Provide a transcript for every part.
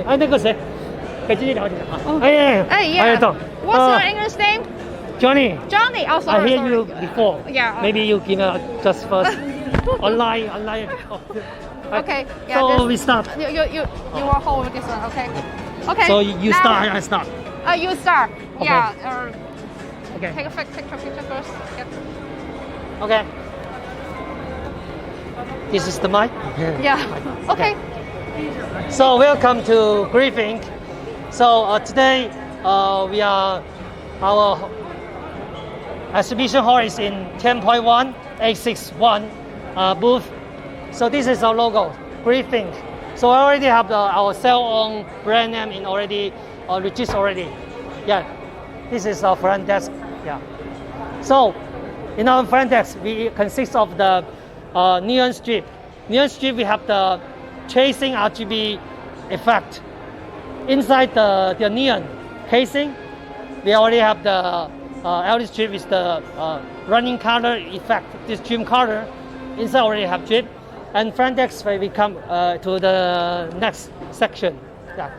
哎，那个谁，可以继续了解啊。哎，走。 What's your English name? Johnny. Johnny. Oh, I sorry. hear you before. Yeah. Maybe you give just first online. Okay. Yeah, So we start. You will hold this one. Okay. Okay. So you now, start. I start. You start. Okay. Yeah. Okay. Take a picture first. Yep. Okay. This is the mic. Yeah. Okay. So welcome to Greethink. So today we are our exhibition hall is in 10.1 861 booth. So this is our logo, Greethink. So I already have our sell-on brand name in already registered already. Yeah, this is our front desk. Yeah. So in our front desk we consist of the neon strip. Neon strip we have the chasing RGB effect. Inside the neon casing, we already have the LED strip with the running color effect. This trim color inside already have strip. And front desk where we come to the next section. Yeah.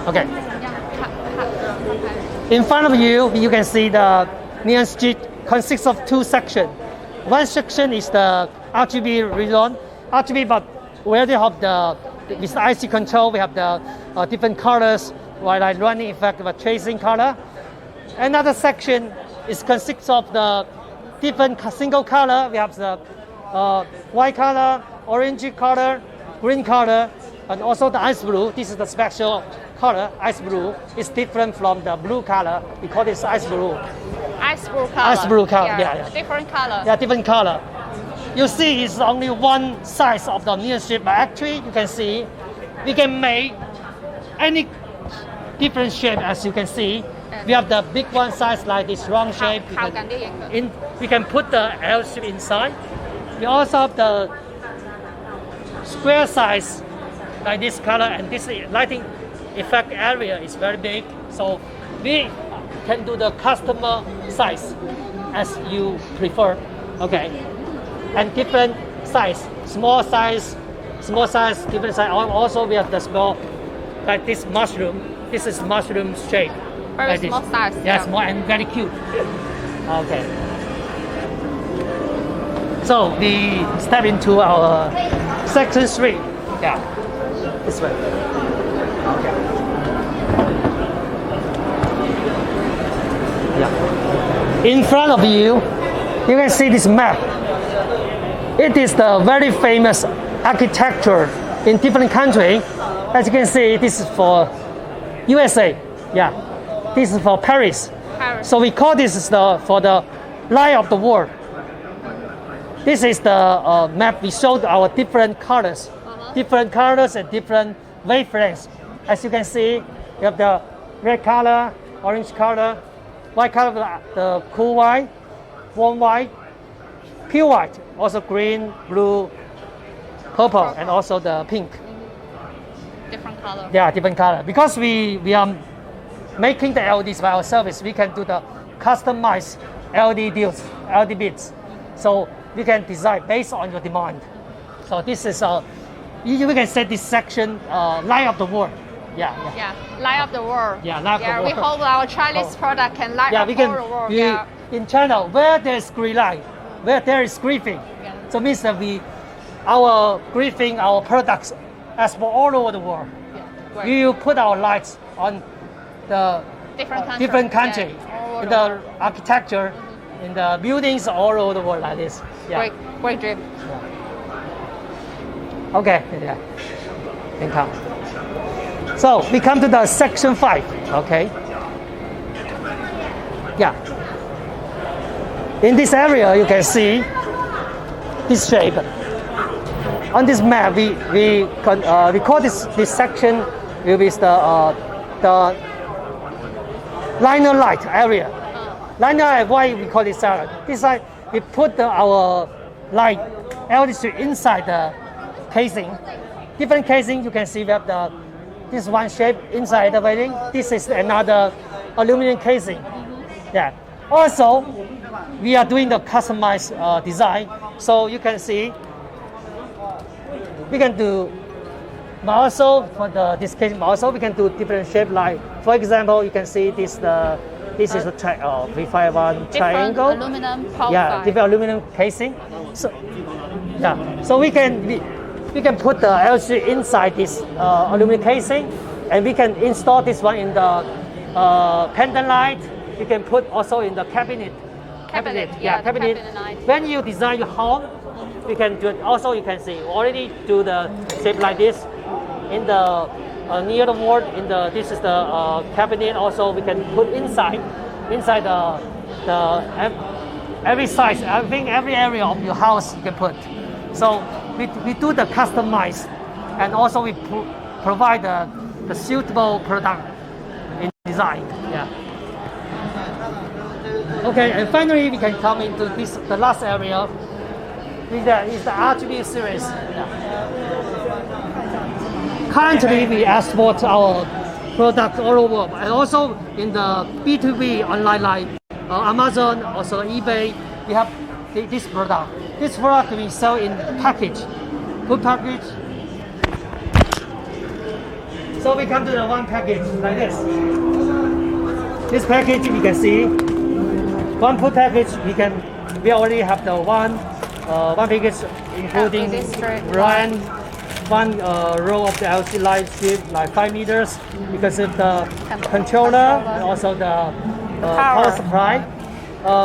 Okay. In front of you, you can see the neon strip consists of two sections. One section is the RGB relon. RGB, but we already have with the IC control, we have the different colors, while like running effect of tracing color. Another section consists of the different single color. We have the white color, orange color, green color, and also the ice blue. This is the special color, ice blue. It's different from the blue color. We call this ice blue. Ice blue color. Ice blue color, yeah. Different color. Yeah, different color. You see, it's only one size of the neon strip, but actually, you can see, we can make any different shape. As you can see, we have the big one size like this round shape. We can put the L strip inside. We also have the square size like this color, and this lighting effect area is very big. So we can do the customer size as you prefer. Okay. And different size, small size, different size. Also, we have the small, like this mushroom. This is mushroom shape. Very like small this. size. Yeah, small and very cute. Okay. So we step into our section 3. Yeah, this way. Okay. Yeah. In front of you, you can see this map. It is the very famous architecture in different countries. As you can see, this is for USA. Yeah, this is for Paris. So we call this for the light of the world. This is the map. We showed our different colors, and different wavelengths. As you can see, we have the red color, orange color, white color, the cool white, warm white, pure white, also green, blue, purple, and also the pink. Different color. Yeah, different color. Because we are making the LEDs by ourselves, we can do the customized LED deals, LED bits. So we can design based on your demand. So this is we can say this section light of the world. Yeah. Light of the world. Yeah, light of the world. We hope our Chinese product can light up the world. In China, where there's green light, where there is Greethink. So means that our Greethink, our products export all over the world. We will put our lights on the different country, in the architecture, in the buildings all over the world like this. Yeah. Great dream. Yeah. Okay. Yeah. Income. So we come to the section 5. Okay. Yeah. In this area, you can see this shape. On this map, we call this section will be the liner light area. Liner light, why we call this area? This side we put our light LED strip inside the casing. Different casing, you can see we have this one shape inside the wedding. This is another aluminum casing. Yeah. Also, we are doing the customized design. So you can see we can do also for this case also we can do different shape. Like for example, you can see this is a 351 triangle. Aluminum profile. Yeah, different aluminum casing. So yeah, so we can put the LG inside this aluminum casing, and we can install this one in the pendant light. You can put also in the cabinet. Cabinet. When you design your home, you can do it. Also, you can see already do the shape like this in the near the wall. This is the cabinet. Also, we can put inside the every size, every area of your house you can put. So we do the customized, and also we provide the suitable product in design. Yeah. Okay, and finally we can come into the last area. Is the RGB series. Yeah. Currently, we export our products all over, and also in the B2B online like Amazon, also eBay. We have this product. This product we sell in package, food package. So we come to the one package like this. This package we can see. One food package we already have the one package including brand, one row of the LC light strip like 5 meters because of the controller and also the power supply.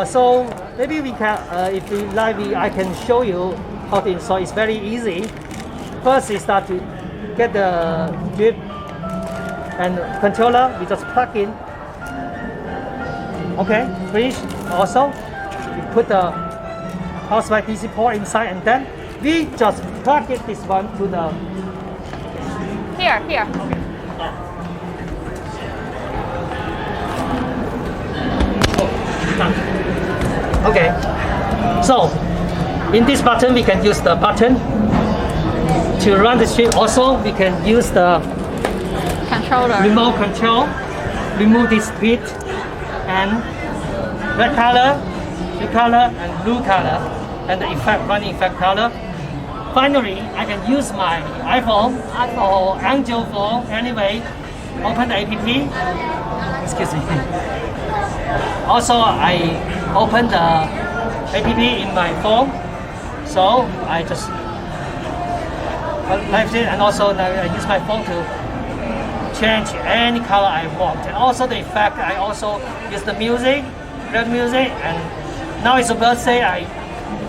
So maybe we can, if you like, I can show you how to install. It's very easy. First is that to get the strip and controller. We just plug in. Okay, finish. Also, we put the power supply DC port inside, and then we just plug it this one to the here. Okay. So in this button we can use the button to run the strip. Also we can use the Controller. Remote control. Remove this bit and red color, blue color, and blue color, and the running effect color. Finally, I can use my iPhone or Angel phone anyway. Open the app. Excuse me. Also, I open the app in my phone, so I just left it, and also I use my phone to change any color I want. And also the effect, I also use the music, red music, and now it's a birthday. I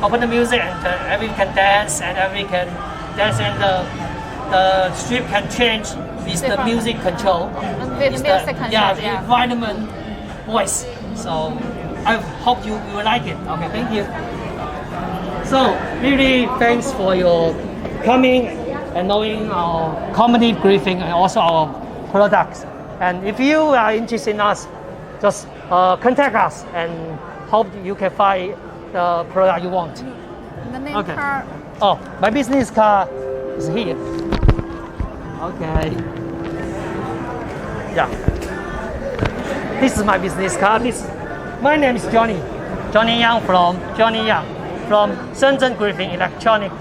open the music and everyone can dance, and the strip can change with the music control. The environment voice. So I hope you will like it. Okay, thank you. So really thanks for your coming and knowing our company briefing and also our products. And if you are interested in us, just contact us and hope you can find the product you want. The name Okay. card. Oh, my business card is here. Okay. Yeah. This is my business card. My name is Johnny Yang from Shenzhen Greethink Electronic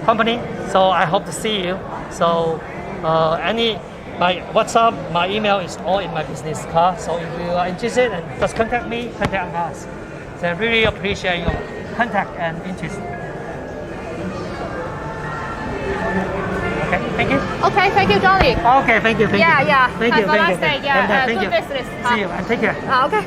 company. So I hope to see you. So my WhatsApp, my email is all in my business card. So if you are interested, just contact me, contact us. So I really appreciate your contact and interest. Okay, thank you. Okay, thank you, Johnny. Okay, thank you. Yeah. Thank you. Have a nice day. Yeah, Thank good you. business. See you and take care. Okay.